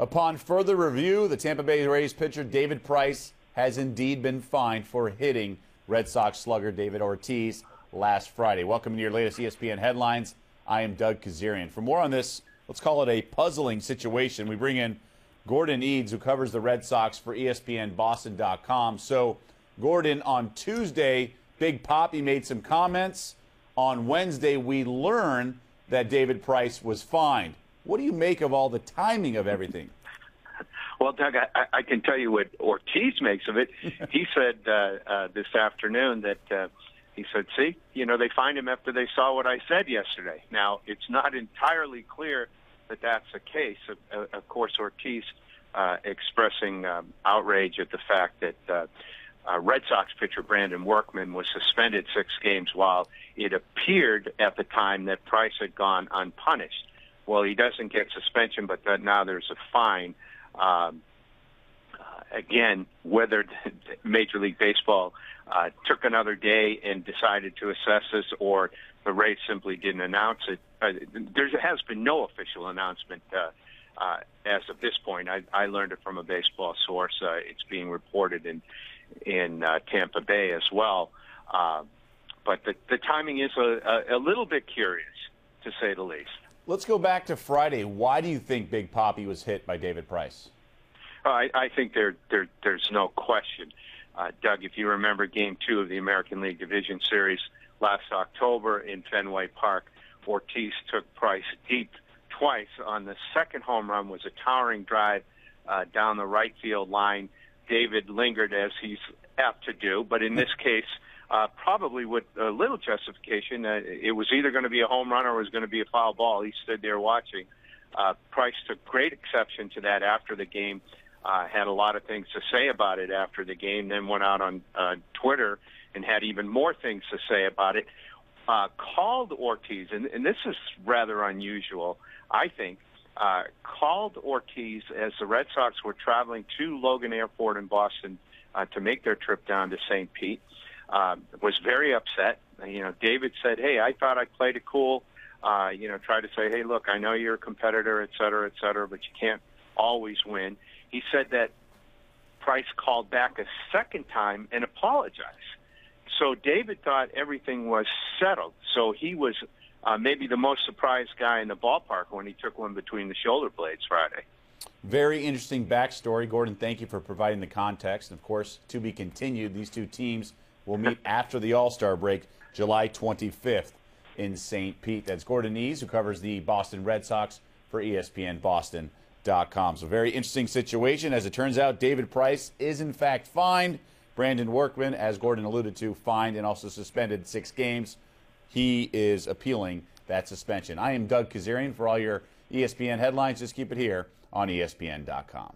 Upon further review, the Tampa Bay Rays pitcher David Price has indeed been fined for hitting Red Sox slugger David Ortiz last Friday. Welcome to your latest ESPN headlines. I am Doug Kazarian. For more on this, let's call it a puzzling situation, we bring in Gordon Edes, who covers the Red Sox for ESPNBoston.com. So, Gordon, on Tuesday, Big Papi made some comments. On Wednesday, we learned that David Price was fined. What do you make of all the timing of everything? Well, Doug, I can tell you what Ortiz makes of it. He said this afternoon that he said, see, they fined him after they saw what I said yesterday. Now, it's not entirely clear that that's the case. Of course, Ortiz expressing outrage at the fact that Red Sox pitcher Brandon Workman was suspended 6 games while it appeared at the time that Price had gone unpunished. Well, he doesn't get suspension, but now there's a fine. Again, whether Major League Baseball took another day and decided to assess this, or the Rays simply didn't announce it, there has been no official announcement as of this point. I learned it from a baseball source. It's being reported in Tampa Bay as well. But the timing is a little bit curious, to say the least. Let's go back to Friday. Why do you think Big Papi was hit by David Price? I think there's no question. Doug, if you remember Game 2 of the American League Division Series last October in Fenway Park, Ortiz took Price deep twice. On the second home run was a towering drive down the right field line. David lingered, as he's apt to do, but in this case, probably with a little justification. It was either going to be a home run or it was going to be a foul ball. He stood there watching. Price took great exception to that after the game, had a lot of things to say about it after the game, then went out on Twitter and had even more things to say about it. Called Ortiz, and this is rather unusual, I think, called Ortiz as the Red Sox were traveling to Logan Airport in Boston to make their trip down to St. Pete. Was very upset. David said, hey, I thought I played it cool. Tried to say, hey, look, I know you're a competitor, et cetera, but you can't always win. He said that Price called back a second time and apologized. So David thought everything was settled. So he was maybe the most surprised guy in the ballpark when he took one between the shoulder blades Friday. Very interesting backstory. Gordon, thank you for providing the context. And, of course, to be continued, these two teams will meet after the All-Star break, July 25th in St. Pete. That's Gordon Edes, who covers the Boston Red Sox for ESPNBoston.com. So very interesting situation. As it turns out, David Price is, in fact, fined. Brandon Workman, as Gordon alluded to, fined and also suspended 6 games. He is appealing that suspension. I am Doug Kazarian. For all your ESPN headlines, just keep it here on ESPN.com.